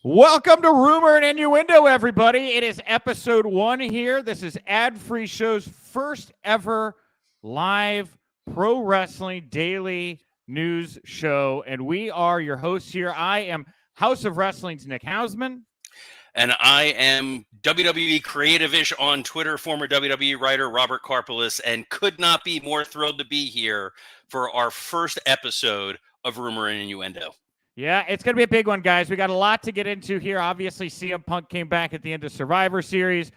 Welcome to Rumor and Innuendo, everybody. It is episode 1 here. This is Ad-Free Show's first ever live pro wrestling daily news show, and we are your hosts here. I am Haus of Wrestling's Nick Hausman. And I am WWE Creative-ish on Twitter, former WWE writer Robert Karpeles, and could not be more thrilled to be here for our first episode of Rumor and Innuendo. Yeah, it's going to be a big one, guys. We got a lot to get into here. Obviously, CM Punk came back at the end of Survivor Series.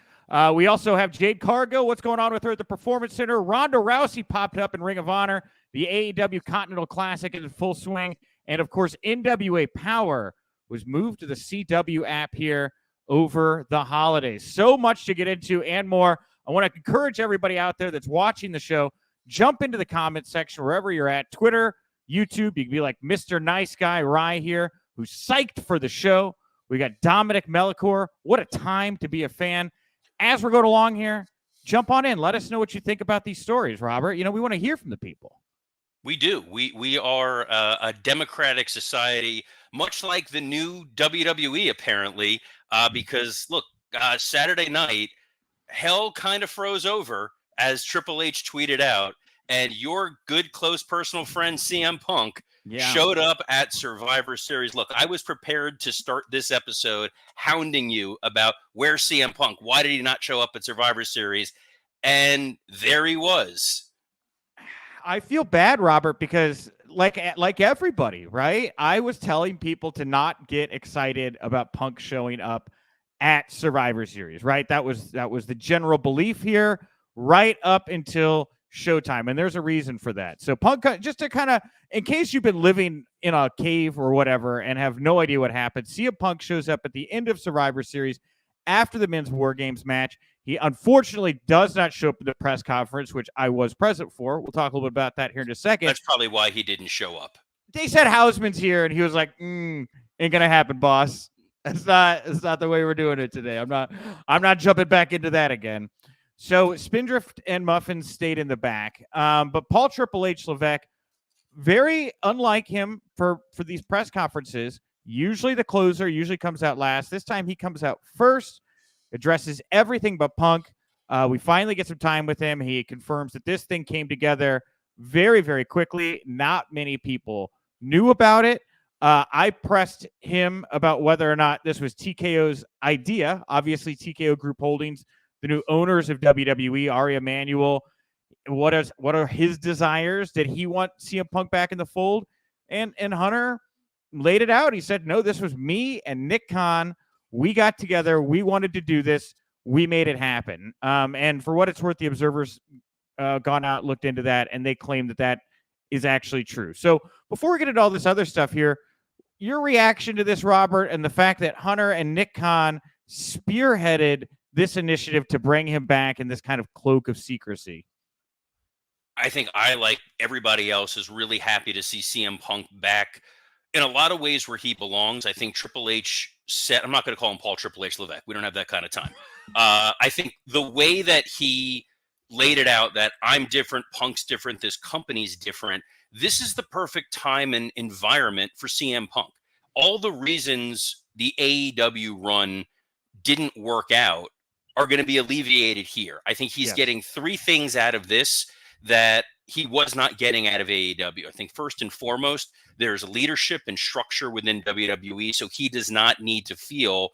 We also have Jade Cargill. What's going on with her at the Performance Center? Ronda Rousey popped up in Ring of Honor. The AEW Continental Classic is in full swing. And, of course, NWA Power was moved to the CW app here over the holidays. So much to get into and more. I want to encourage everybody out there that's watching the show, jump into the comments section wherever you're at. Twitter, YouTube, you can be like Mr. Nice Guy Rye here, who's psyched for the show. We got Dominic Melicor. What a time to be a fan. As we're going along here, jump on in. Let us know what you think about these stories, Robert. You know, we want to hear from the people. We do. We are a democratic society, much like the new WWE, apparently, because, look, Saturday night, hell kind of froze over, as Triple H tweeted out, and your good, close personal friend, CM Punk, showed up at Survivor Series. Look, I was prepared to start this episode hounding you about where's CM Punk? Why did he not show up at Survivor Series? And there he was. I feel bad, Robert, because like everybody, right? I was telling people to not get excited about Punk showing up at Survivor Series, right? That was the general belief here right up until showtime, and there's a reason for that. So Punk, just to kind of, in case you've been living in a cave or whatever and have no idea what happened, CM Punk shows up at the end of Survivor Series after the men's War Games match. He unfortunately does not show up at the press conference, which I was present for. We'll talk a little bit about that here in a second. That's probably why he didn't show up. They said Hausman's here, and he was like, ain't gonna happen, boss. It's not the way we're doing it today. I'm not jumping back into that again. So Spindrift and Muffins stayed in the back. But Paul Triple H Levesque, very unlike him for these press conferences, usually the closer usually comes out last. This time he comes out first, addresses everything but Punk. We finally get some time with him. He confirms that this thing came together very, very quickly. Not many people knew about it. I pressed him about whether or not this was TKO's idea. Obviously, TKO Group Holdings, the new owners of WWE, Ari Emanuel, what are his desires? Did he want CM Punk back in the fold? And Hunter laid it out. He said, no, this was me and Nick Khan. We got together. We wanted to do this. We made it happen. And for what it's worth, the Observer's gone out, looked into that, and they claim that is actually true. So before we get into all this other stuff here, your reaction to this, Robert, and the fact that Hunter and Nick Khan spearheaded this initiative to bring him back in this kind of cloak of secrecy. I think I, like everybody else, is really happy to see CM Punk back in a lot of ways where he belongs. I think Triple H said, I'm not going to call him Paul Triple H Levesque. We don't have that kind of time. I think the way that he laid it out, that I'm different, Punk's different, this company's different, this is the perfect time and environment for CM Punk. All the reasons the AEW run didn't work out are going to be alleviated here. I think he's getting 3 things out of this that he was not getting out of AEW. I think first and foremost, there's leadership and structure within WWE, so he does not need to feel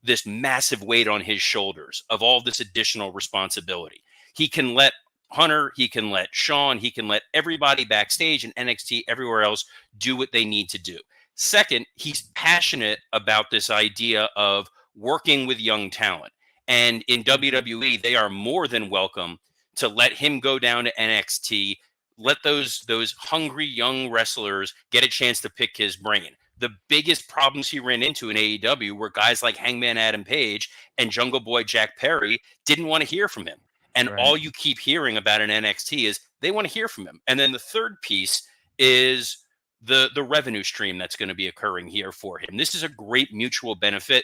this massive weight on his shoulders of all this additional responsibility. He can let Hunter, he can let Sean, he can let everybody backstage and NXT, everywhere else, do what they need to do. Second, he's passionate about this idea of working with young talent. And in WWE, they are more than welcome to let him go down to NXT, let those hungry young wrestlers get a chance to pick his brain. The biggest problems he ran into in AEW were guys like Hangman Adam Page and Jungle Boy Jack Perry didn't want to hear from him. And all you keep hearing about in NXT is they want to hear from him. And then the third piece is the revenue stream that's going to be occurring here for him. This is a great mutual benefit.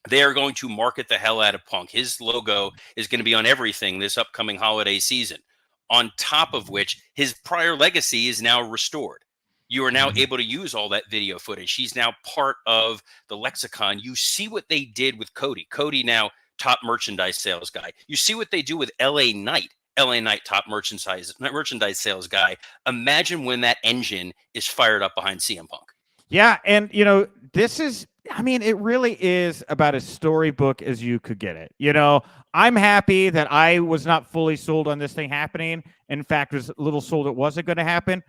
They are going to market the hell out of Punk. His logo is going to be on everything this upcoming holiday season, on top of which his prior legacy is now restored. You are now able to use all that video footage. He's now part of the lexicon. You see what they did with Cody. Cody now top merchandise sales guy. You see what they do with LA Knight. LA Knight top merchandise sales guy. Imagine when that engine is fired up behind CM Punk. Yeah, and this is, I mean, it really is about as storybook as you could get it. I'm happy that I was not fully sold on this thing happening. In fact, was a little sold it wasn't going to happen.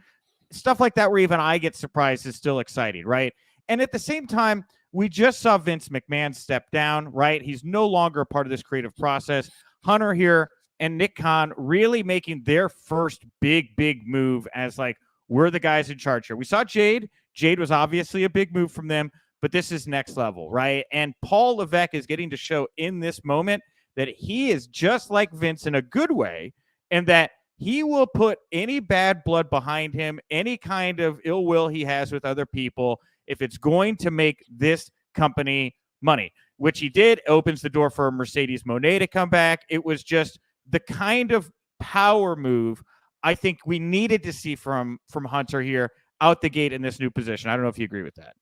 Stuff like that where even I get surprised is still exciting, right? And at the same time, we just saw Vince McMahon step down, right? He's no longer a part of this creative process. Hunter here and Nick Khan really making their first big move as like, we're the guys in charge here. We saw Jade. Jade was obviously a big move from them, but this is next level, right? And Paul Levesque is getting to show in this moment that he is just like Vince in a good way, and that he will put any bad blood behind him, any kind of ill will he has with other people, if it's going to make this company money, which he did. Opens the door for Mercedes Moné to come back. It was just the kind of power move I think we needed to see from Hunter here out the gate in this new position. I don't know if you agree with that.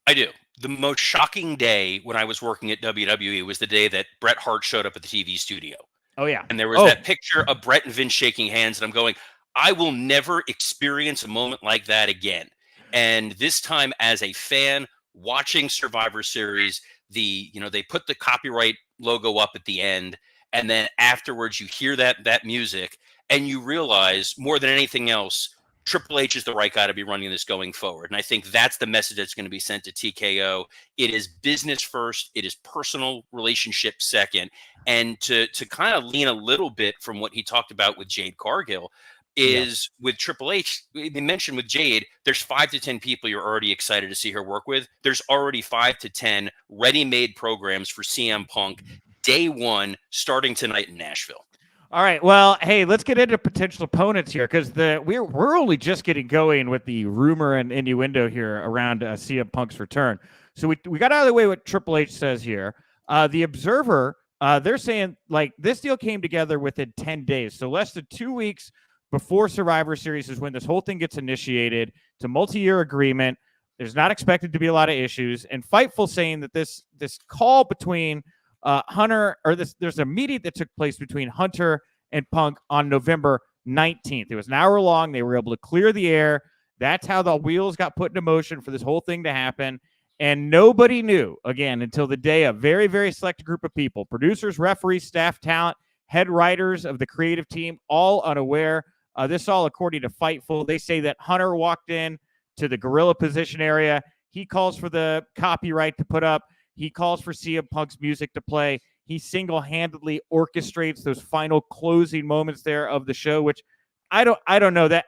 I do. The most shocking day when I was working at WWE was the day that Bret Hart showed up at the TV studio. Oh, yeah. And there was that picture of Bret and Vince shaking hands, and I'm going, I will never experience a moment like that again. And this time as a fan watching Survivor Series, they put the copyright logo up at the end, and then afterwards you hear that music, and you realize more than anything else, Triple H is the right guy to be running this going forward. And I think that's the message that's going to be sent to TKO. It is business first. It is personal relationship second. And to kind of lean a little bit from what he talked about with Jade Cargill is with Triple H, they mentioned with Jade, there's 5 to 10 people you're already excited to see her work with. There's already 5 to 10 ready-made programs for CM Punk day one, starting tonight in Nashville. All right. Well, hey, let's get into potential opponents here, because we're only just getting going with the rumor and innuendo here around CM Punk's return. So we got out of the way what Triple H says here. The Observer, they're saying like this deal came together within 10 days, so less than 2 weeks before Survivor Series is when this whole thing gets initiated. It's a multi-year agreement. There's not expected to be a lot of issues. And Fightful saying that this call between Hunter, or there's a meeting that took place between Hunter and Punk on November 19th. It was an hour long. They were able to clear the air. That's how the wheels got put into motion for this whole thing to happen. And nobody knew, again, until the day, a very, very select group of people, producers, referees, staff, talent, head writers of the creative team, all unaware. This all according to Fightful. They say that Hunter walked in to the gorilla position area. He calls for the copyright to put up. He calls for CM Punk's music to play. He single-handedly orchestrates those final closing moments there of the show, which I don't know that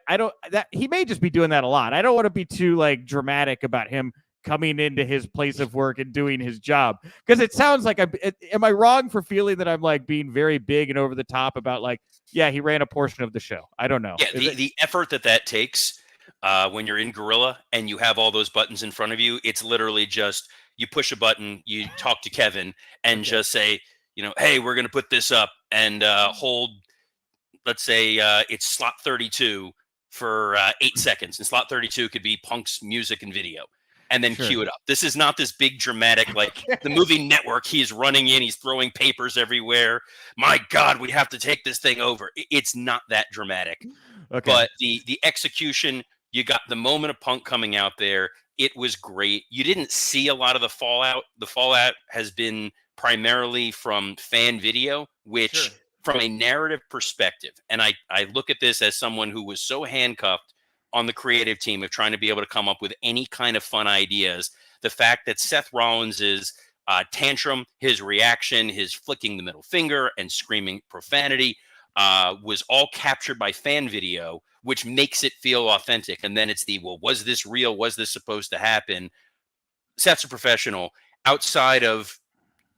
he may just be doing that a lot. I don't want to be too like dramatic about him coming into his place of work and doing his job, because it sounds like am I wrong for feeling that I'm like being very big and over the top about like, yeah, he ran a portion of the show. I don't know. Yeah, the effort that takes when you're in Gorilla and you have all those buttons in front of you, it's literally just you push a button, you talk to Kevin, and just say, hey, we're going to put this up, and hold, let's say it's slot 32 for 8 seconds. And slot 32 could be Punk's music and video, and then cue it up. This is not this big dramatic, like the movie Network. He's running in, he's throwing papers everywhere. My God, we have to take this thing over. It's not that dramatic. Okay. But the execution, you got the moment of Punk coming out there. It was great. You didn't see a lot of the fallout. The fallout has been primarily from fan video, which from a narrative perspective, and I look at this as someone who was so handcuffed on the creative team of trying to be able to come up with any kind of fun ideas. The fact that Seth Rollins' tantrum, his reaction, his flicking the middle finger and screaming profanity was all captured by fan video, which makes it feel authentic. And then it's was this real? Was this supposed to happen? Seth's a professional. Outside of,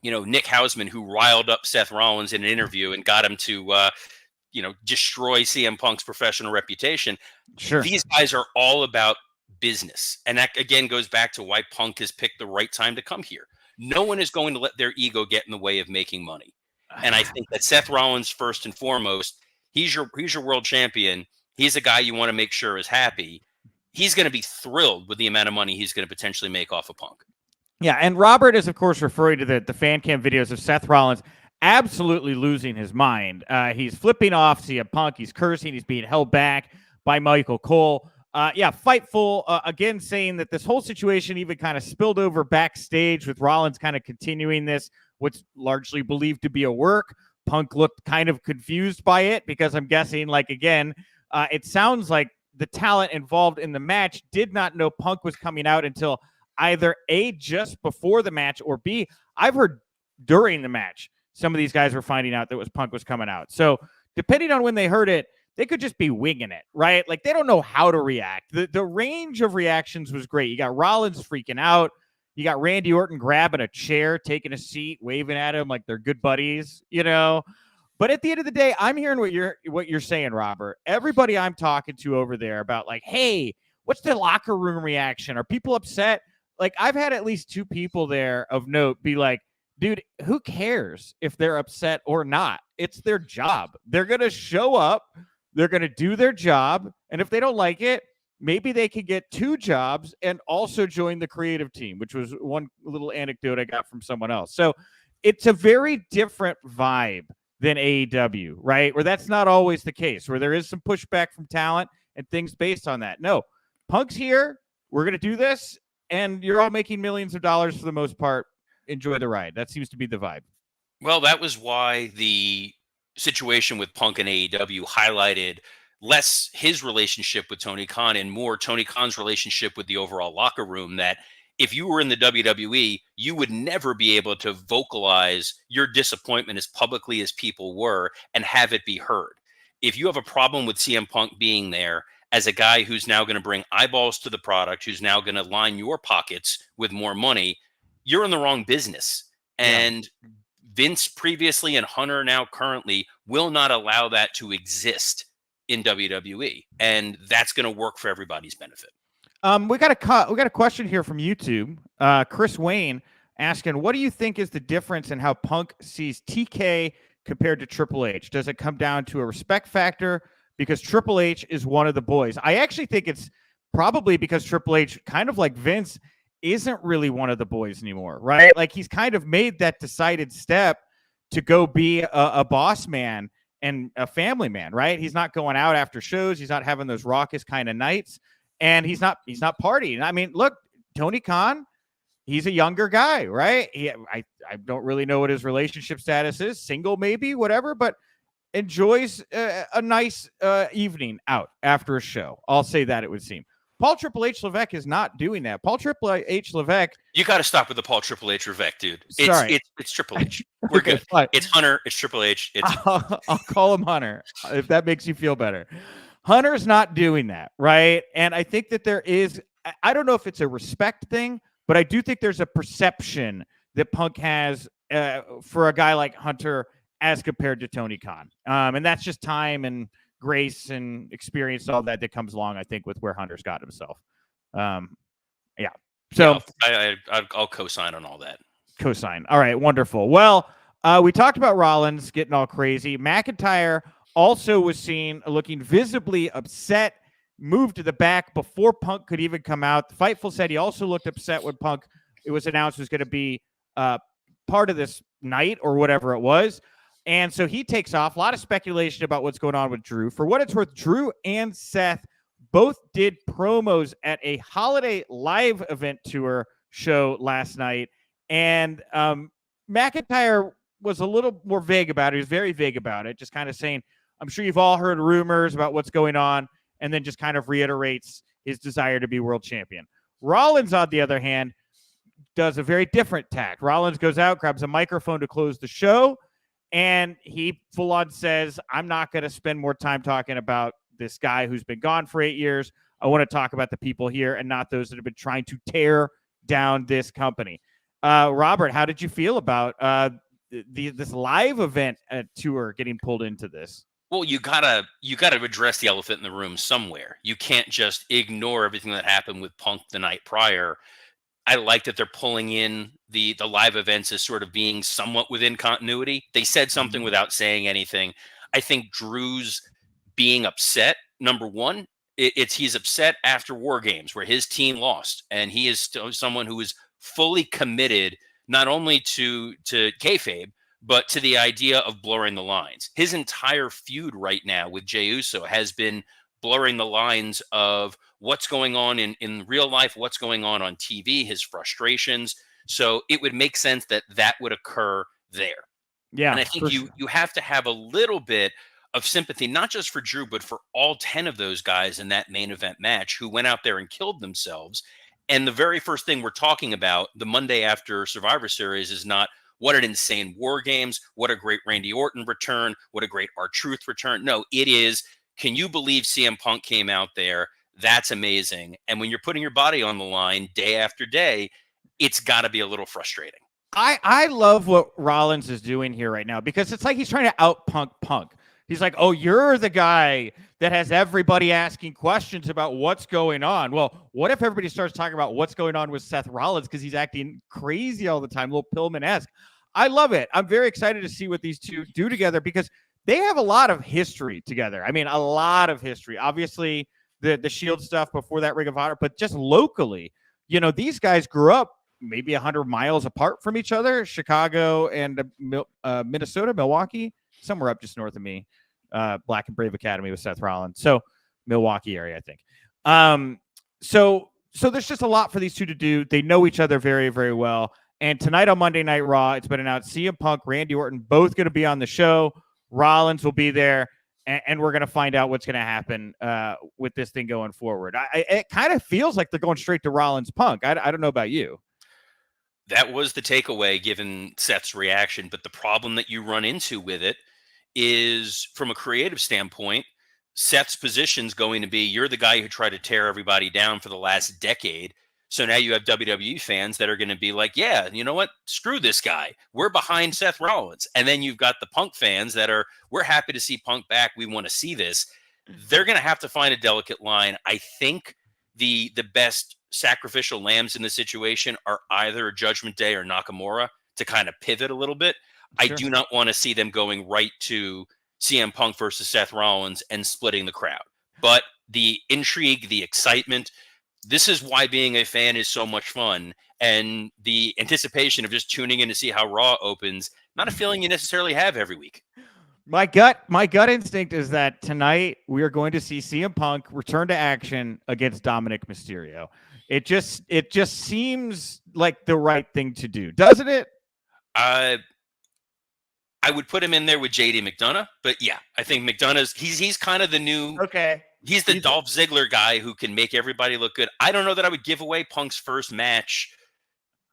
Nick Hausman, who riled up Seth Rollins in an interview and got him to, destroy CM Punk's professional reputation. Sure. These guys are all about business. And that, again, goes back to why Punk has picked the right time to come here. No one is going to let their ego get in the way of making money. And I think that Seth Rollins, first and foremost, he's your world champion. He's a guy you want to make sure is happy. he's going to be thrilled with the amount of money he's going to potentially make off of Punk. Yeah, and Robert is, of course, referring to the fan cam videos of Seth Rollins absolutely losing his mind. He's flipping off CM Punk. He's cursing. He's being held back by Michael Cole. Fightful, again, saying that this whole situation even kind of spilled over backstage with Rollins kind of continuing this, what's largely believed to be a work. Punk looked kind of confused by it because I'm guessing, it sounds like the talent involved in the match did not know Punk was coming out until either A, just before the match, or B, I've heard during the match, some of these guys were finding out that Punk was coming out. So depending on when they heard it, they could just be winging it, right? Like, they don't know how to react. The range of reactions was great. You got Rollins freaking out. You got Randy Orton grabbing a chair, taking a seat, waving at him like they're good buddies, But at the end of the day, I'm hearing what you're saying, Robert. Everybody I'm talking to over there about, like, hey, what's the locker room reaction? Are people upset? Like, I've had at least 2 people there of note be like, dude, who cares if they're upset or not? It's their job. They're going to show up. They're going to do their job. And if they don't like it, maybe they could get 2 jobs and also join the creative team, which was one little anecdote I got from someone else. So it's a very different vibe than AEW, right? Where that's not always the case, where there is some pushback from talent and things based on that. No, Punk's here. We're going to do this. And you're all making millions of dollars for the most part. Enjoy the ride. That seems to be the vibe. Well, that was why the situation with Punk and AEW highlighted less his relationship with Tony Khan and more Tony Khan's relationship with the overall locker room, that if you were in the WWE, you would never be able to vocalize your disappointment as publicly as people were and have it be heard. If you have a problem with CM Punk being there as a guy who's now going to bring eyeballs to the product, who's now going to line your pockets with more money, you're in the wrong business. And Vince previously and Hunter now currently will not allow that to exist in WWE. And that's going to work for everybody's benefit. We got a question here from YouTube. Chris Wayne asking, what do you think is the difference in how Punk sees TK compared to Triple H? Does it come down to a respect factor because Triple H is one of the boys? I actually think it's probably because Triple H, kind of like Vince, isn't really one of the boys anymore, right? Like, he's kind of made that decided step to go be a boss man and a family man, right? He's not going out after shows. He's not having those raucous kind of nights, and he's not partying. I mean, look, Tony Khan, he's a younger guy, right? I don't really know what his relationship status is, single maybe, whatever, but enjoys a nice evening out after a show. I'll say that, it would seem. Paul Triple H Levesque is not doing that. Paul Triple H Levesque. You got to stop with the Paul Triple H Levesque, dude. It's Triple H. We're Okay, good. fine. It's Hunter. It's Triple H. I'll call him Hunter if that makes you feel better. Hunter's not doing that, right? And I think that there is, I don't know if it's a respect thing, but I do think there's a perception that Punk has for a guy like Hunter as compared to Tony Khan. And that's just time and grace and experience, all that comes along, I think, with where Hunter's got himself. So I'll co-sign on all that. Co-sign. All right, wonderful. Well, we talked about Rollins getting all crazy. McIntyre also was seen looking visibly upset, moved to the back before Punk could even come out. Fightful said he also looked upset when Punk, it was announced, was going to be part of this night or whatever it was. And so he takes off. A lot of speculation about what's going on with Drew. For what it's worth, Drew and Seth both did promos at a holiday live event tour show last night. And McIntyre was a little more vague about it. He was very vague about it, just kind of saying, I'm sure you've all heard rumors about what's going on, and then just kind of reiterates his desire to be world champion. Rollins, on the other hand, does a very different tack. Rollins goes out, grabs a microphone to close the show, and he full-on says, I'm not going to spend more time talking about this guy who's been gone for 8 years. I want to talk about the people here and not those that have been trying to tear down this company. Robert, how did you feel about this live event tour getting pulled into this? Well, you gotta address the elephant in the room somewhere. You can't just ignore everything that happened with Punk the night prior. I like that they're pulling in the live events as sort of being somewhat within continuity. They said something without saying anything. I think Drew's being upset, number one, He's upset after War Games where his team lost, and he is still someone who is fully committed not only to kayfabe, but to the idea of blurring the lines. His entire feud right now with Jey Uso has been blurring the lines of what's going on in real life, what's going on TV, his frustrations. So it would make sense that that would occur there. Yeah, and I think you have to have a little bit of sympathy, not just for Drew, but for all 10 of those guys in that main event match who went out there and killed themselves. And the very first thing we're talking about the Monday after Survivor Series is not what an insane War Games, what a great Randy Orton return, what a great R-Truth return. No, it is, can you believe CM Punk came out there? That's amazing. And when you're putting your body on the line day after day, it's got to be a little frustrating. I love what Rollins is doing here right now because it's like he's trying to out-punk Punk. He's like, oh, you're the guy that has everybody asking questions about what's going on. Well, what if everybody starts talking about what's going on with Seth Rollins because he's acting crazy all the time, a little Pillman-esque. I love it. I'm very excited to see what these two do together because they have a lot of history together. I mean, a lot of history. Obviously, the Shield stuff before that, Ring of Honor, but just locally, these guys grew up maybe 100 miles apart from each other, Chicago and Minnesota, Milwaukee, somewhere up just north of me, Black and Brave Academy with Seth Rollins. So Milwaukee area, I think. So there's just a lot for these two to do. They know each other very, very well. And tonight on Monday Night Raw, it's been announced CM Punk, Randy Orton, both going to be on the show. Rollins will be there, and we're going to find out what's going to happen with this thing going forward. It kind of feels like they're going straight to Rollins Punk. I don't know about you. That was the takeaway given Seth's reaction. But the problem that you run into with it is, from a creative standpoint, Seth's position is going to be, you're the guy who tried to tear everybody down for the last decade. So now you have WWE fans that are going to be like, yeah, you know what? Screw this guy. We're behind Seth Rollins. And then you've got the Punk fans that are, we're happy to see Punk back. We want to see this. They're going to have to find a delicate line. I think the best sacrificial lambs in the situation are either Judgment Day or Nakamura to kind of pivot a little bit. Sure. I do not want to see them going right to CM Punk versus Seth Rollins and splitting the crowd. But the intrigue, the excitement, this is why being a fan is so much fun. And the anticipation of just tuning in to see how Raw opens, not a feeling you necessarily have every week. My gut instinct is that tonight we are going to see CM Punk return to action against Dominic Mysterio. It just seems like the right thing to do, doesn't it? I would put him in there with JD McDonough, but yeah, I think he's kind of the new. Okay. He's the Dolph Ziggler guy who can make everybody look good. I don't know that I would give away Punk's first match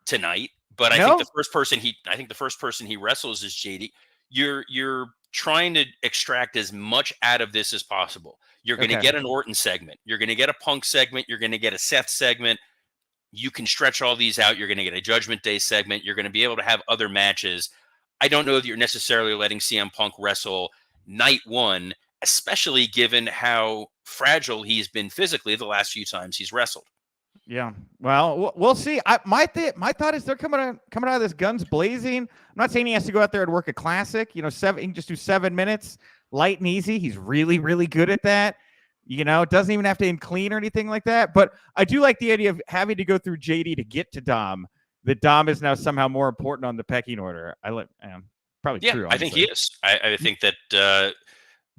tonight, but I think the first person he wrestles is JD. You're trying to extract as much out of this as possible. You're going to get an Orton segment. You're going to get a Punk segment. You're going to get a Seth segment. You can stretch all these out. You're going to get a Judgment Day segment. You're going to be able to have other matches. I don't know that you're necessarily letting CM Punk wrestle night one, especially given how fragile he's been physically the last few times he's wrestled. Yeah, well, we'll see. My thought is they're coming out of this guns blazing. I'm not saying he has to go out there and work a classic. He can just do 7 minutes, light and easy. He's really, really good at that. Doesn't even have to end clean or anything like that. But I do like the idea of having to go through JD to get to Dom. That Dom is now somehow more important on the pecking order. Probably true. Honestly. I think he is. I think that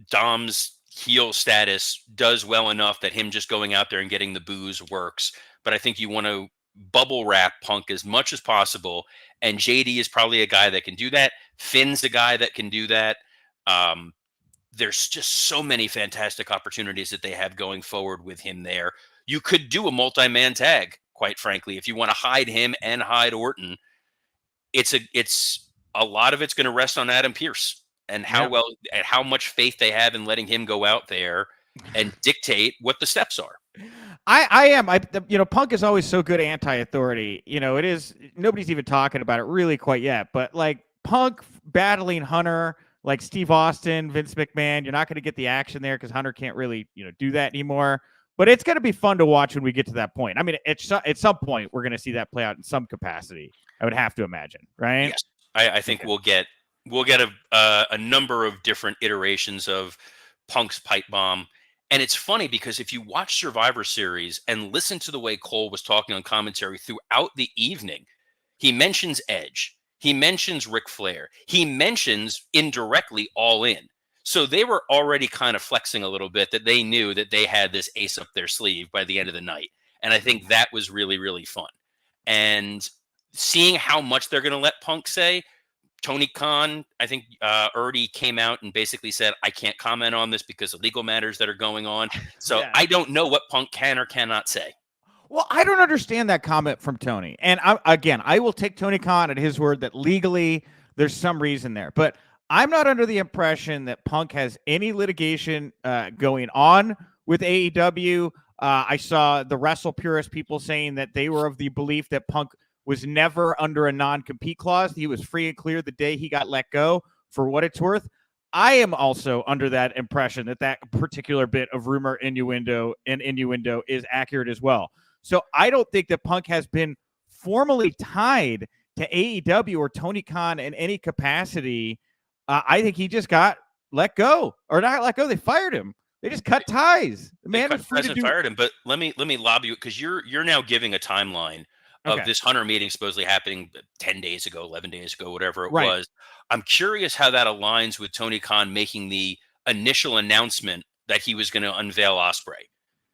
Dom's heel status does well enough that him just going out there and getting the booze works. But I think you want to bubble wrap Punk as much as possible. And JD is probably a guy that can do that. Finn's a guy that can do that. There's just so many fantastic opportunities that they have going forward with him there. You could do a multi-man tag, quite frankly, if you want to hide him and hide Orton. It's a lot of it's going to rest on Adam Pearce and how much faith they have in letting him go out there and dictate what the steps are. I am. Punk is always so good anti-authority. It is. Nobody's even talking about it really quite yet. But like Punk battling Hunter, like Steve Austin, Vince McMahon, you're not going to get the action there because Hunter can't really, do that anymore. But it's going to be fun to watch when we get to that point. I mean, at some point, we're going to see that play out in some capacity. I would have to imagine, right? Yes, I think we'll get a number of different iterations of Punk's pipe bomb. And it's funny because if you watch Survivor Series and listen to the way Cole was talking on commentary throughout the evening, he mentions Edge. He mentions Ric Flair. He mentions indirectly All In. So they were already kind of flexing a little bit that they knew that they had this ace up their sleeve by the end of the night. And I think that was really, really fun. And seeing how much they're going to let Punk say, Tony Khan, I think, already came out and basically said, I can't comment on this because of legal matters that are going on. So Yeah. I don't know what Punk can or cannot say. Well, I don't understand that comment from Tony. And I will take Tony Khan at his word that legally there's some reason there. But I'm not under the impression that Punk has any litigation going on with AEW. I saw the Wrestle Purist people saying that they were of the belief that Punk was never under a non-compete clause. He was free and clear the day he got let go, for what it's worth. I am also under that impression that that particular bit of rumor innuendo is accurate as well. So I don't think that Punk has been formally tied to AEW or Tony Khan in any capacity. I think he just got let go, or not let go. They fired him. They just cut ties. The man was free to do. Fired him, but let me lob you, because you're now giving a timeline of this Hunter meeting supposedly happening 10 days ago, 11 days ago, whatever it was. I'm curious how that aligns with Tony Khan making the initial announcement that he was going to unveil Ospreay,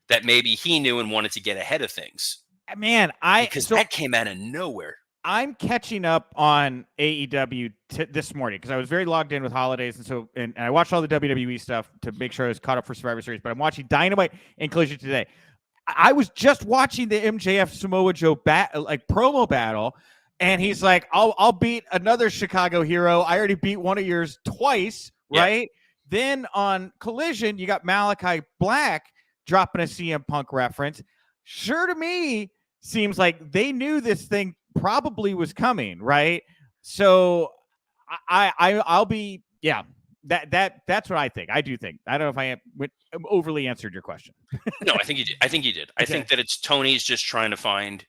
that maybe he knew and wanted to get ahead of things. Man, because that came out of nowhere. I'm catching up on AEW this morning because I was very logged in with holidays, and I watched all the WWE stuff to make sure I was caught up for Survivor Series. But I'm watching Dynamite and Collision today. I was just watching the MJF Samoa Joe promo battle, and he's like, "I'll beat another Chicago hero. I already beat one of yours twice, right?" Then on Collision, you got Malachi Black dropping a CM Punk reference. Sure, to me, seems like they knew this thing probably was coming, right? So I'll be that's what I think. I do think. I don't know if I overly answered your question. No, I think you did. I think that it's Tony's just trying to find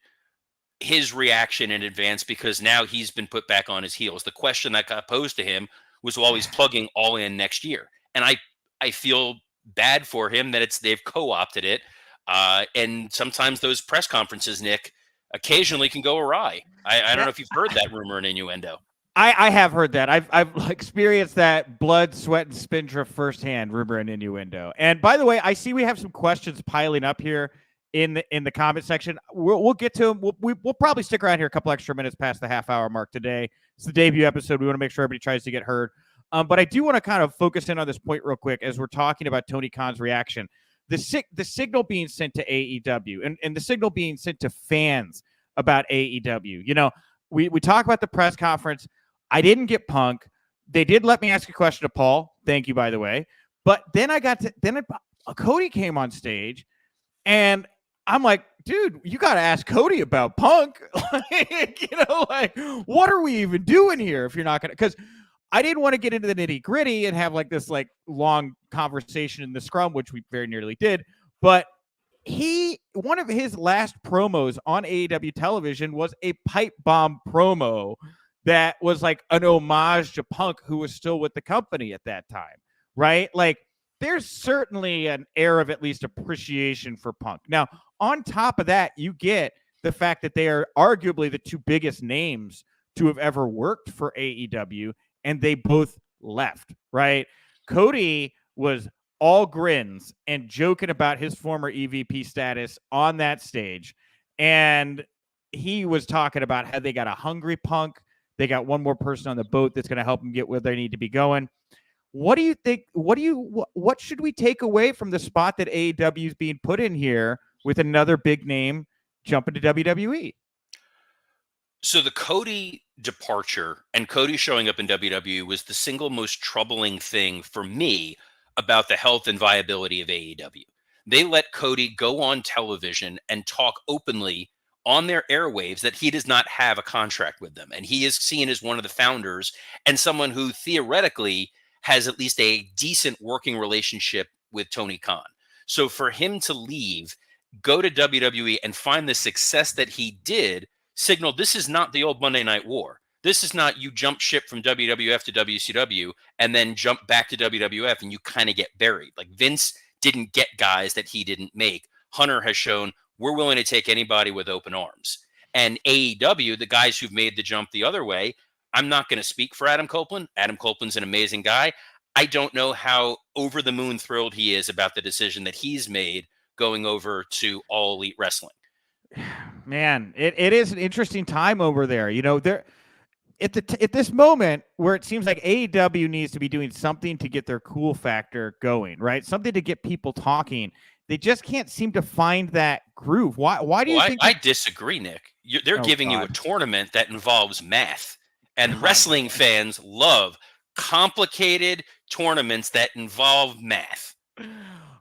his reaction in advance, because now he's been put back on his heels. The question that got posed to him was while he's plugging All In next year, and I feel bad for him that they've co-opted it, and sometimes those press conferences, Nick, occasionally can go awry. I don't know if you've heard that rumor and innuendo. I have heard that. I've experienced that blood, sweat, and spindrift firsthand, rumor and innuendo. And by the way, I see we have some questions piling up here in the comment section. We'll get to them. We'll probably stick around here a couple extra minutes past the half-hour mark today. It's the debut episode. We want to make sure everybody tries to get heard. But I do want to kind of focus in on this point real quick as we're talking about Tony Khan's reaction. The signal being sent to AEW and the signal being sent to fans about AEW. You know, we talk about the press conference. I didn't get Punk. They did let me ask a question to Paul. Thank you, by the way. But then Cody came on stage, and I'm like, dude, you got to ask Cody about Punk. What are we even doing here if you're not going to? Because I didn't want to get into the nitty gritty and have this long conversation in the scrum, which we very nearly did. But one of his last promos on AEW television was a pipe bomb promo that was like an homage to Punk, who was still with the company at that time, right? There's certainly an air of at least appreciation for Punk. Now, on top of that, you get the fact that they are arguably the two biggest names to have ever worked for AEW, and they both left, right? Cody was all grins and joking about his former EVP status on that stage, and he was talking about how they got a hungry Punk. They got one more person on the boat that's going to help them get where they need to be going. What do you think? What should we take away from the spot that AEW is being put in here with another big name jumping to WWE? So the Cody departure and Cody showing up in WWE was the single most troubling thing for me about the health and viability of AEW. They let Cody go on television and talk openly on their airwaves that he does not have a contract with them. And he is seen as one of the founders and someone who theoretically has at least a decent working relationship with Tony Khan. So for him to leave, go to WWE and find the success that he did, signaled this is not the old Monday Night War. This is not you jump ship from WWF to WCW and then jump back to WWF and you kind of get buried. Vince didn't get guys that he didn't make. Hunter has shown we're willing to take anybody with open arms. And AEW, the guys who've made the jump the other way, I'm not going to speak for Adam Copeland. Adam Copeland's an amazing guy. I don't know how over the moon thrilled he is about the decision that he's made going over to All Elite Wrestling. Man, it is an interesting time over there. There at this moment where it seems like AEW needs to be doing something to get their cool factor going, right? Something to get people talking. They just can't seem to find that groove. Why do you think? I disagree, Nick. They're giving you a tournament that involves math, and wrestling fans love complicated tournaments that involve math.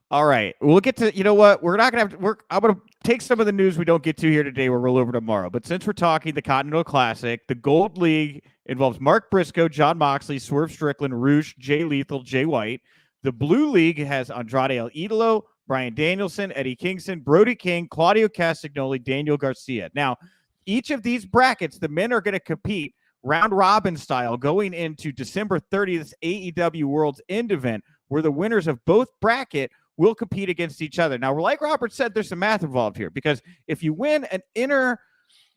All right, we'll get to. You know what? We're not gonna have to. I'm gonna take some of the news we don't get to here today. We'll roll over tomorrow. But since we're talking the Continental Classic, the Gold League involves Mark Briscoe, John Moxley, Swerve Strickland, Roosh, Jay Lethal, Jay White. The Blue League has Andrade El Idolo, Bryan Danielson, Eddie Kingston, Brody King, Claudio Castagnoli, Daniel Garcia. Now, each of these brackets, the men are going to compete round robin style going into December 30th AEW World's End event, where the winners of both bracket will compete against each other. Now, like Robert said, there's some math involved here, because if you win an inner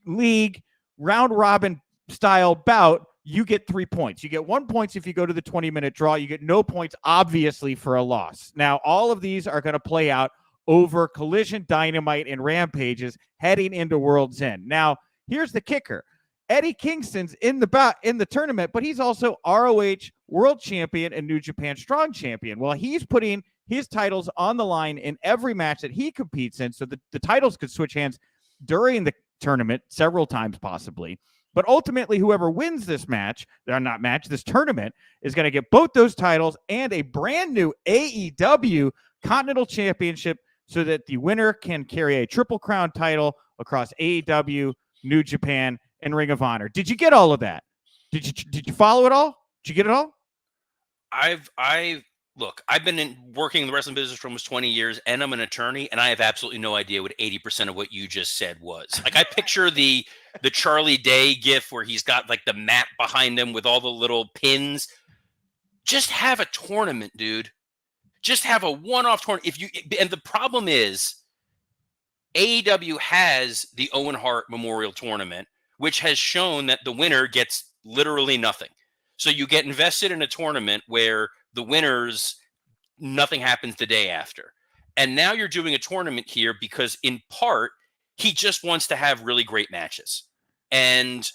league round robin style bout, you get 3 points. You get 1 point if you go to the 20-minute draw. You get no points, obviously, for a loss. Now, all of these are going to play out over Collision, Dynamite, and Rampages heading into World's End. Now, here's the kicker. Eddie Kingston's in the tournament, but he's also ROH World Champion and New Japan Strong Champion. Well, he's putting his titles on the line in every match that he competes in, so the titles could switch hands during the tournament several times possibly. But ultimately, whoever wins this this tournament is going to get both those titles and a brand new AEW Continental Championship, so that the winner can carry a Triple Crown title across AEW, New Japan, and Ring of Honor. Did you get all of that? Did you follow it all? Did you get it all? Look, I've been working in the wrestling business for almost 20 years, and I'm an attorney, and I have absolutely no idea what 80% of what you just said was. Like, I picture the Charlie Day gif where he's got like the map behind him with all the little pins. Just have a tournament, dude. Just have a one-off tournament. And the problem is, AEW has the Owen Hart Memorial Tournament, which has shown that the winner gets literally nothing. So you get invested in a tournament where the winners, nothing happens the day after. And now you're doing a tournament here because, in part, he just wants to have really great matches. And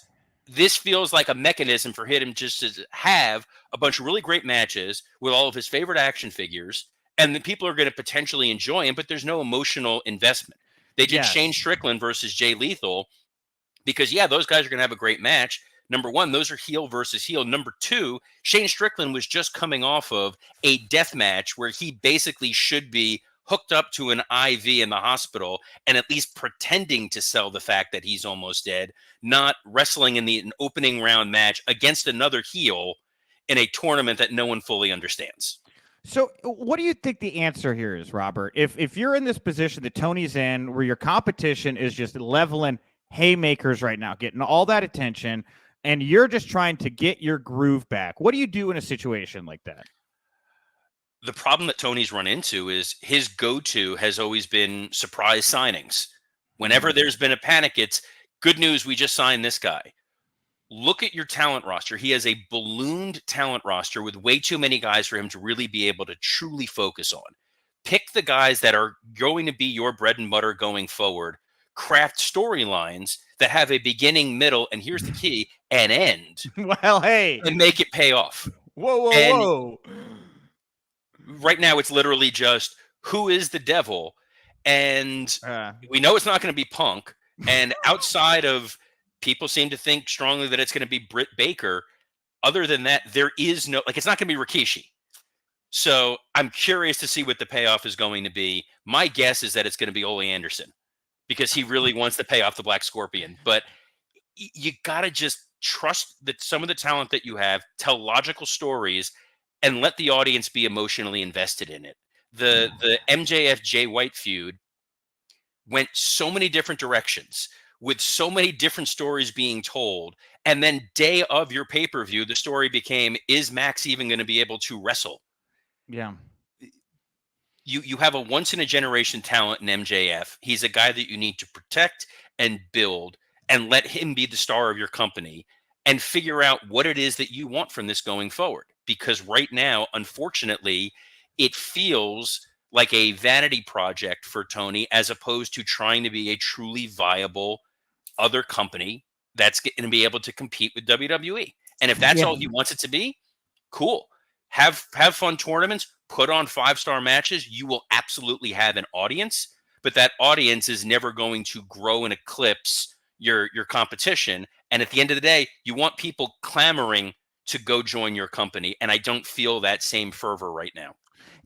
this feels like a mechanism for him just to have a bunch of really great matches with all of his favorite action figures, and the people are going to potentially enjoy him, but there's no emotional investment. They did Shane Strickland versus Jay Lethal because, those guys are going to have a great match. Number one, those are heel versus heel. Number two, Shane Strickland was just coming off of a death match where he basically should be hooked up to an IV in the hospital and at least pretending to sell the fact that he's almost dead, not wrestling in an opening round match against another heel in a tournament that no one fully understands. So what do you think the answer here is, Robert? If you're in this position that Tony's in, where your competition is just leveling haymakers right now, getting all that attention, and you're just trying to get your groove back, what do you do in a situation like that? The problem that Tony's run into is his go-to has always been surprise signings. Whenever there's been a panic, it's good news, we just signed this guy. Look at your talent roster. He has a ballooned talent roster with way too many guys for him to really be able to truly focus on. Pick the guys that are going to be your bread and butter going forward. Craft storylines that have a beginning, middle, and here's the key, an end. Well, hey. And make it pay off. Whoa. Right now, it's literally just, who is the devil? And we know it's not going to be Punk. And outside of, people seem to think strongly that it's going to be Britt Baker. Other than that, there is no, it's not going to be Rikishi. So I'm curious to see what the payoff is going to be. My guess is that it's going to be Ole Anderson, because he really wants to pay off the Black Scorpion. But you got to just trust that some of the talent that you have, tell logical stories, and let the audience be emotionally invested in it. The MJF Jay White feud went so many different directions with so many different stories being told. And then day of your pay-per-view, the story became, is Max even going to be able to wrestle? Yeah. you have a once in a generation talent in MJF. He's a guy that you need to protect and build and let him be the star of your company and figure out what it is that you want from this going forward. Because right now, unfortunately, it feels like a vanity project for Tony as opposed to trying to be a truly viable other company that's going to be able to compete with WWE. And if that's Yeah. all he wants it to be, cool. Have fun tournaments, put on 5-star matches. You will absolutely have an audience, but that audience is never going to grow and eclipse your competition. And at the end of the day, you want people clamoring to go join your company. And I don't feel that same fervor right now.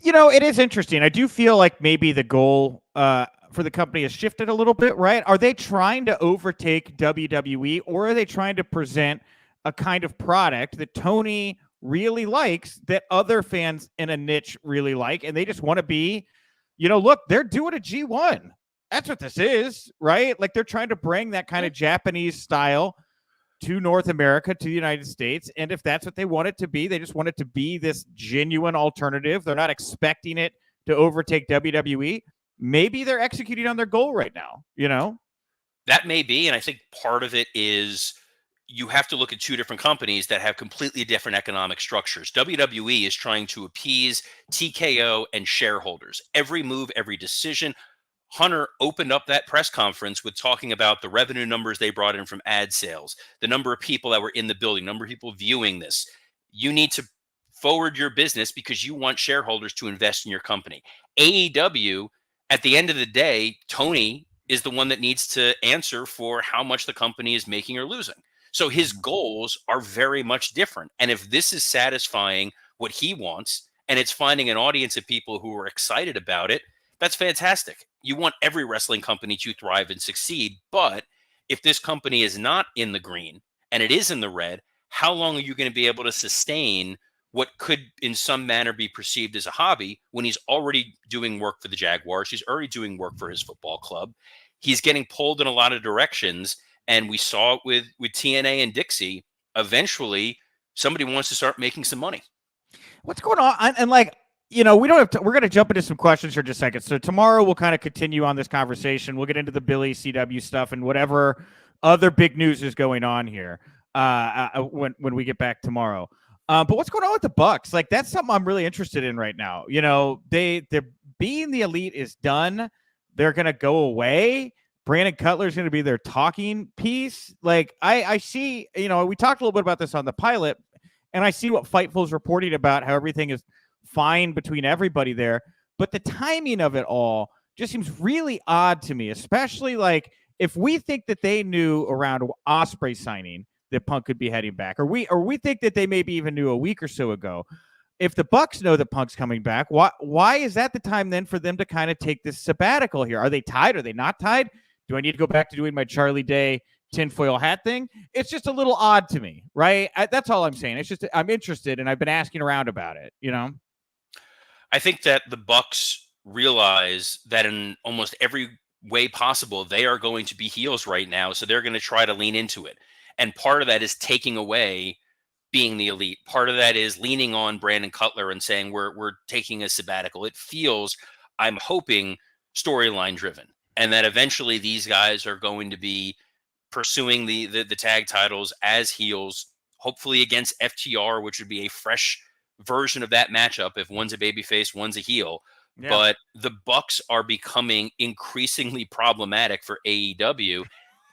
It is interesting. I do feel like maybe the goal for the company has shifted a little bit, right? Are they trying to overtake WWE, or are they trying to present a kind of product that Tony really likes, that other fans in a niche really like, and they just want to be, look, they're doing a G1. That's what this is, right? Like, they're trying to bring that kind of Japanese style to North America, to the United States. And if that's what they want it to be, they just want it to be this genuine alternative. They're not expecting it to overtake WWE. Maybe they're executing on their goal right now, That may be. And I think part of it is you have to look at two different companies that have completely different economic structures. WWE is trying to appease TKO and shareholders. Every move, every decision. Hunter opened up that press conference with talking about the revenue numbers they brought in from ad sales, the number of people that were in the building, number of people viewing this. You need to forward your business because you want shareholders to invest in your company. AEW, at the end of the day, Tony is the one that needs to answer for how much the company is making or losing. So his goals are very much different. And if this is satisfying what he wants and it's finding an audience of people who are excited about it, that's fantastic. You want every wrestling company to thrive and succeed. But if this company is not in the green and it is in the red, how long are you going to be able to sustain what could in some manner be perceived as a hobby when he's already doing work for the Jaguars? He's already doing work for his football club. He's getting pulled in a lot of directions. And we saw it with TNA and Dixie. Eventually, somebody wants to start making some money. What's going on? And we don't have to, we're going to jump into some questions here in just a second. So tomorrow we'll kind of continue on this conversation. We'll get into the Billy CW stuff and whatever other big news is going on here when we get back tomorrow. But what's going on with the Bucks? Like, that's something I'm really interested in right now. They're being the elite is done. They're going to go away. Brandon Cutler is going to be their talking piece. Like, I see, we talked a little bit about this on the pilot, and I see what Fightful's reporting about how everything is fine between everybody there. But the timing of it all just seems really odd to me, especially like if we think that they knew around Ospreay signing that Punk could be heading back, or we think that they maybe even knew a week or so ago. If the Bucks know that Punk's coming back, why is that the time then for them to kind of take this sabbatical here? Are they tied? Are they not tied? Do I need to go back to doing my Charlie Day tinfoil hat thing? It's just a little odd to me, right? That's all I'm saying. It's just I'm interested, and I've been asking around about it, I think that the Bucks realize that in almost every way possible, they are going to be heels right now. So they're going to try to lean into it. And part of that is taking away being the elite. Part of that is leaning on Brandon Cutler and saying we're taking a sabbatical. It feels, I'm hoping, storyline driven, and that eventually these guys are going to be pursuing the tag titles as heels, hopefully against FTR, which would be a fresh version of that matchup if one's a babyface, one's a heel. Yeah. But the Bucks are becoming increasingly problematic for AEW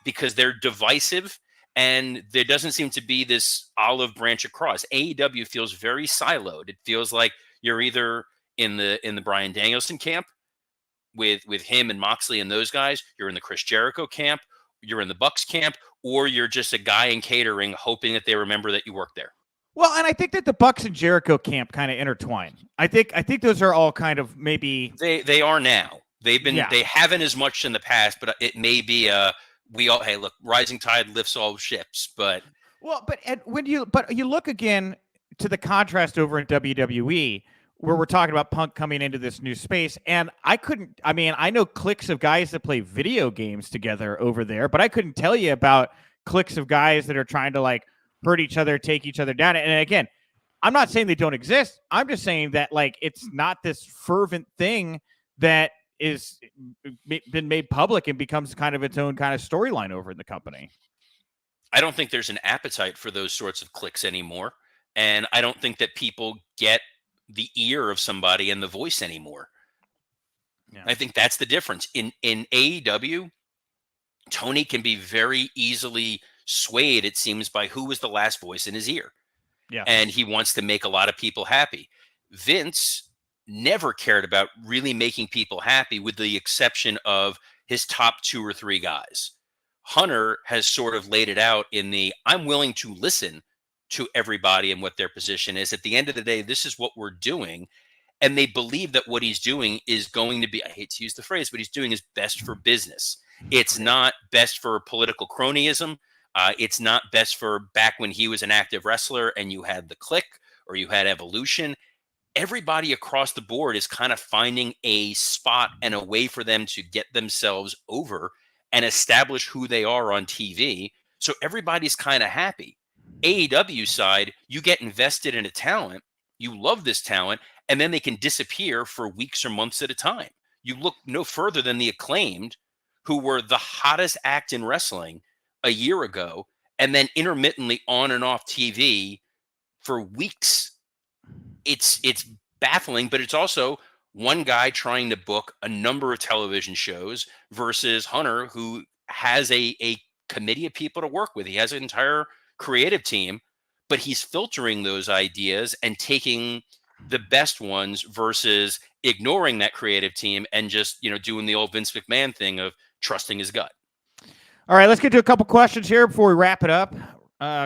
because they're divisive and there doesn't seem to be this olive branch across. AEW feels very siloed. It feels like you're either in the Bryan Danielson camp with him and Moxley and those guys, you're in the Chris Jericho camp, you're in the Bucks camp, or you're just a guy in catering hoping that they remember that you work there. Well, and I think that the Bucks and Jericho camp kind of intertwine. I think those are all kind of maybe they are now. They've been They haven't as much in the past, but it may be hey, look, rising tide lifts all ships. But you look again to the contrast over in WWE where we're talking about Punk coming into this new space, and I know cliques of guys that play video games together over there, but I couldn't tell you about cliques of guys that are trying to like hurt each other, take each other down. And again, I'm not saying they don't exist. I'm just saying that like it's not this fervent thing that is been made public and becomes kind of its own kind of storyline over in the company. I don't think there's an appetite for those sorts of clicks anymore. And I don't think that people get the ear of somebody and the voice anymore. Yeah. I think that's the difference. In AEW, Tony can be very easily swayed, it seems, by who was the last voice in his ear. Yeah. And he wants to make a lot of people happy. Vince never cared about really making people happy, with the exception of his top 2 or 3 guys. Hunter has sort of laid it out in the, I'm willing to listen to everybody and what their position is. At the end of the day, this is what we're doing. And they believe that what he's doing is going to be, I hate to use the phrase, but he's doing is best for business. It's not best for political cronyism. It's not best for back when he was an active wrestler and you had the Click or you had Evolution. Everybody across the board is kind of finding a spot and a way for them to get themselves over and establish who they are on TV. So everybody's kind of happy. AEW side, you get invested in a talent, you love this talent, and then they can disappear for weeks or months at a time. You look no further than the Acclaimed, who were the hottest act in wrestling a year ago, and then intermittently on and off TV for weeks. It's baffling, but it's also one guy trying to book a number of television shows versus Hunter, who has a committee of people to work with. He has an entire creative team, but he's filtering those ideas and taking the best ones versus ignoring that creative team and just, doing the old Vince McMahon thing of trusting his gut. All right, let's get to a couple questions here before we wrap it up.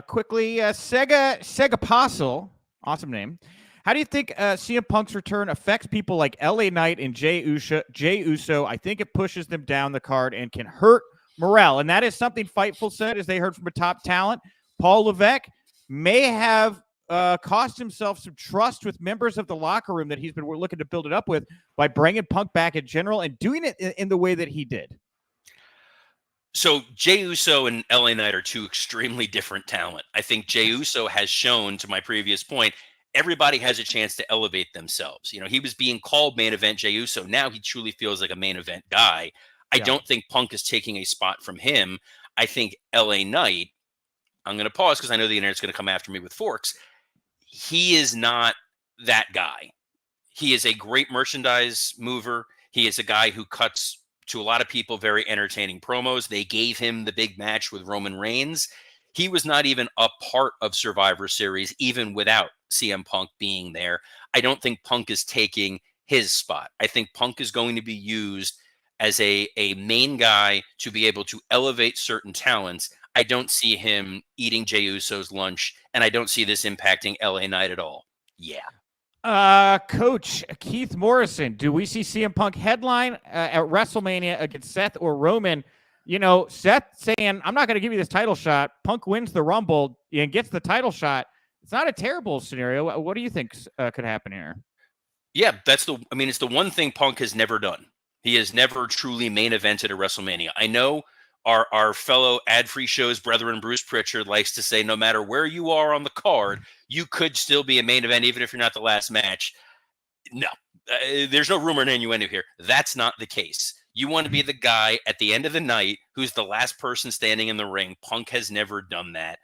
Quickly, Sega Apostle, awesome name. How do you think CM Punk's return affects people like LA Knight and Jey Uso? I think it pushes them down the card and can hurt morale. And that is something Fightful said, as they heard from a top talent. Paul Levesque may have cost himself some trust with members of the locker room that he's been looking to build it up with by bringing Punk back in general and doing it in the way that he did. So Jey Uso and LA Knight are 2 extremely different talent. I think Jey Uso has shown, to my previous point, everybody has a chance to elevate themselves. He was being called main event Jey Uso. Now he truly feels like a main event guy. I don't think Punk is taking a spot from him. I think LA Knight, I'm going to pause because I know the internet's going to come after me with forks. He is not that guy. He is a great merchandise mover. He is a guy who cuts, to a lot of people, very entertaining promos. They gave him the big match with Roman Reigns. He was not even a part of Survivor Series, even without CM Punk being there. I don't think Punk is taking his spot. I think Punk is going to be used as a main guy to be able to elevate certain talents. I don't see him eating Jey Uso's lunch, and I don't see this impacting LA Knight at all. Yeah. Coach Keith Morrison, do we see CM Punk headline at WrestleMania against Seth or Roman? Seth saying, I'm not going to give you this title shot. Punk wins the Rumble and gets the title shot. It's not a terrible scenario. What do you think could happen here? Yeah, it's the one thing Punk has never done. He has never truly main evented a WrestleMania. I know our fellow ad-free shows brethren, Bruce Pritchard, likes to say no matter where you are on the card, you could still be a main event even if you're not the last match. No, there's no rumor and innuendo here. That's not the case. You want to be the guy at the end of the night who's the last person standing in the ring. Punk has never done that.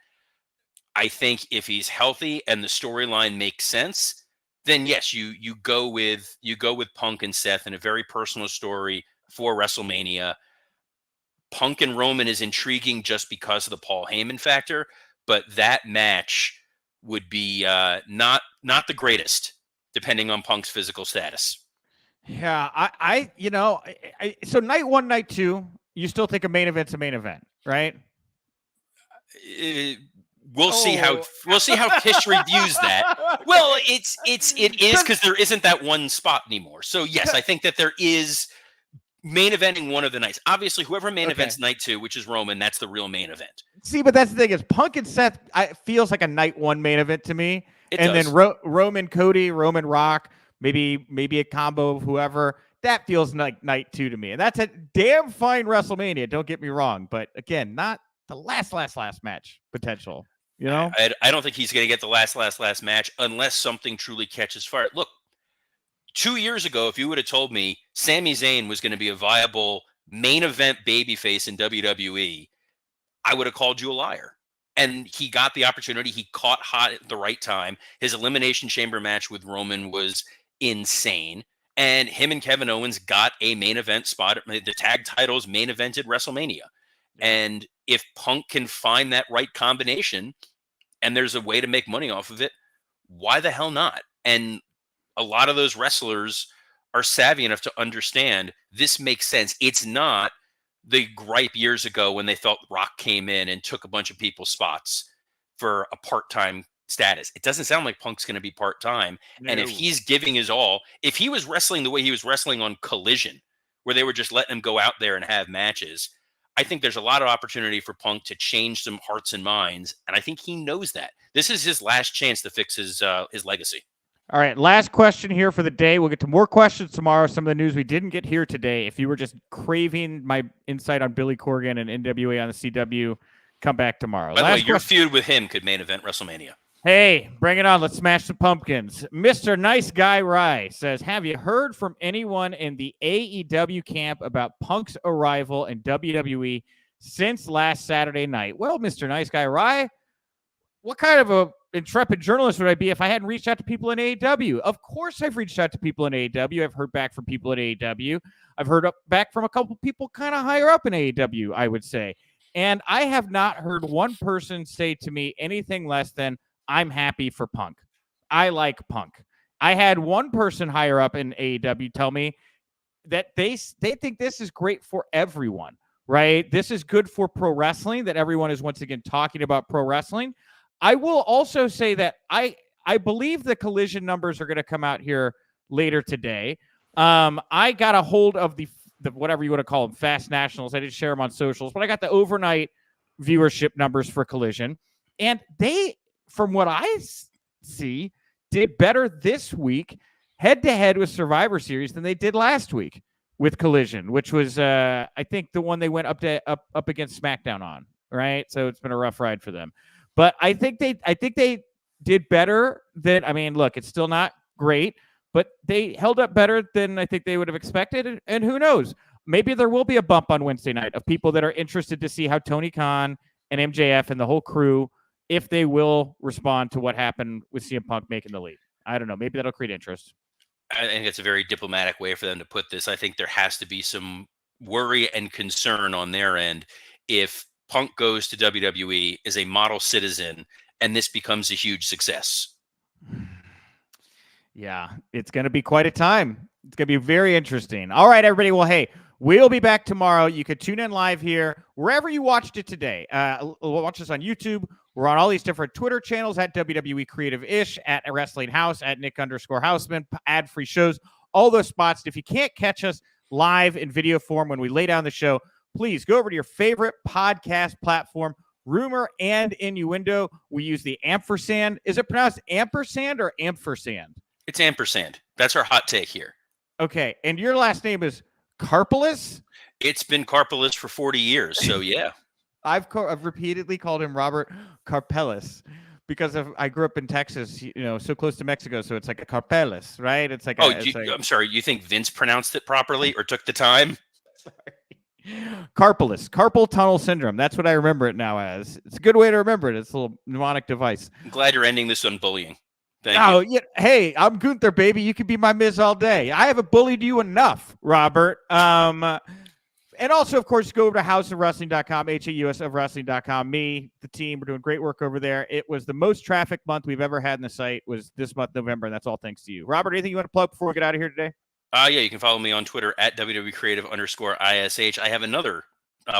I think if he's healthy and the storyline makes sense, then yes, you go with Punk and Seth in a very personal story for WrestleMania. Punk and Roman is intriguing just because of the Paul Heyman factor, but that match would be not the greatest, depending on Punk's physical status. Yeah, so night 1, night 2, you still think a main event's a main event, right? We'll see how history views that. Well, it is because there isn't that one spot anymore. So yes, I think that there is main eventing one of the nights. Obviously, whoever main events night 2, which is Roman, that's the real main event. See, but that's the thing is Punk and Seth feels like a night 1 main event to me. Then Roman Cody, Roman Rock, maybe a combo of whoever. That feels like night 2 to me. And that's a damn fine WrestleMania, don't get me wrong. But again, not the last match potential. You know, I don't think he's going to get the last match unless something truly catches fire. Look, 2 years ago, if you would have told me Sami Zayn was going to be a viable main event babyface in WWE, I would have called you a liar. And he got the opportunity. He caught hot at the right time. His Elimination Chamber match with Roman was insane. And him and Kevin Owens got a main event spot. The tag titles main evented WrestleMania. And if Punk can find that right combination and there's a way to make money off of it, why the hell not? And a lot of those wrestlers are savvy enough to understand this makes sense. It's not the gripe years ago when they felt Rock came in and took a bunch of people's spots for a part-time status. It doesn't sound like Punk's going to be part-time. No. And if he's giving his all, if he was wrestling the way he was wrestling on Collision, where they were just letting him go out there and have matches, I think there's a lot of opportunity for Punk to change some hearts and minds. And I think he knows that. This is his last chance to fix his legacy. All right, last question here for the day. We'll get to more questions tomorrow. Some of the news we didn't get here today. If you were just craving my insight on Billy Corgan and NWA on the CW, come back tomorrow. By the way, your feud with him could main event WrestleMania. Hey, bring it on. Let's smash the pumpkins. Mr. Nice Guy Rye says, have you heard from anyone in the AEW camp about Punk's arrival in WWE since last Saturday night? Well, Mr. Nice Guy Rye, what kind of a intrepid journalist would I be if I hadn't reached out to people in AEW? Of course I've reached out to people in AEW. I've heard back from people in AEW. I've heard back from a couple people kind of higher up in AEW, I would say. And I have not heard one person say to me anything less than, I'm happy for Punk. I like Punk. I had one person higher up in AEW tell me that they think this is great for everyone, right? This is good for pro wrestling, that everyone is once again talking about pro wrestling. I will also say that I believe the Collision numbers are going to come out here later today. I got a hold of the whatever you want to call them, Fast Nationals. I didn't share them on socials, but I got the overnight viewership numbers for Collision. And they, from what I see, did better this week head-to-head with Survivor Series than they did last week with Collision, which was, I think, the one they went up against SmackDown on, right? So it's been a rough ride for them. But I think they did better than, I mean, look, it's still not great, but they held up better than I think they would have expected. And who knows? Maybe there will be a bump on Wednesday night of people that are interested to see how Tony Khan and MJF and the whole crew, if they will respond to what happened with CM Punk making the lead. I don't know. Maybe that'll create interest. I think it's a very diplomatic way for them to put this. I think there has to be some worry and concern on their end if Punk goes to WWE as a model citizen and this becomes a huge success. Yeah, it's going to be quite a time. It's going to be very interesting. All right, everybody. Well, hey, we'll be back tomorrow. You could tune in live here, wherever you watched it today. Watch us on YouTube. We're on all these different Twitter channels at WWE Creative-ish, at Wrestling House, at Nick_Hausman, ad-free shows, all those spots. If you can't catch us live in video form when we lay down the show, please go over to your favorite podcast platform, Rumor and Innuendo. We use the ampersand. Is it pronounced ampersand or ampersand? It's ampersand. That's our hot take here. Okay. And your last name is Karpeles? It's been Karpeles for 40 years. So, yeah. I've repeatedly called him Robert Karpeles because I grew up in Texas, so close to Mexico. So it's like a Karpeles, right? It's like, I'm sorry. You think Vince pronounced it properly or took the time? Sorry. Karpeles, carpal tunnel syndrome. That's what I remember it now as. It's a good way to remember it. It's a little mnemonic device. I'm glad you're ending this on bullying. Thank you. Yeah, hey, I'm Gunther, baby. You can be my Miz all day. I haven't bullied you enough, Robert. And also, of course, go over to hausofwrestling.com, hausofwrestling.com. Me, the team, we're doing great work over there. It was the most traffic month we've ever had in the site was this month, November, and that's all thanks to you. Robert, anything you want to plug before we get out of here today? Yeah, you can follow me on Twitter at WWECreative_ISH. I have another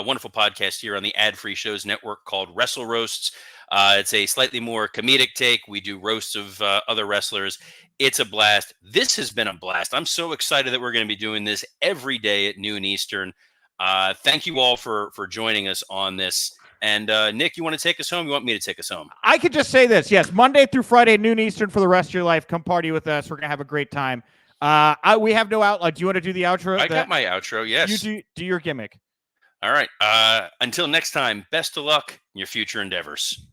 wonderful podcast here on the Ad-Free Shows Network called Wrestle Roasts. It's a slightly more comedic take. We do roasts of other wrestlers. It's a blast. This has been a blast. I'm so excited that we're going to be doing this every day at noon Eastern. Thank you all for joining us on this. And Nick, you want to take us home? You want me to take us home? I could just say this. Yes, Monday through Friday at noon Eastern for the rest of your life. Come party with us. We're going to have a great time. We have no outlet. Do you want to do the outro? I got my outro, yes. You do your gimmick. All right. Until next time, best of luck in your future endeavors.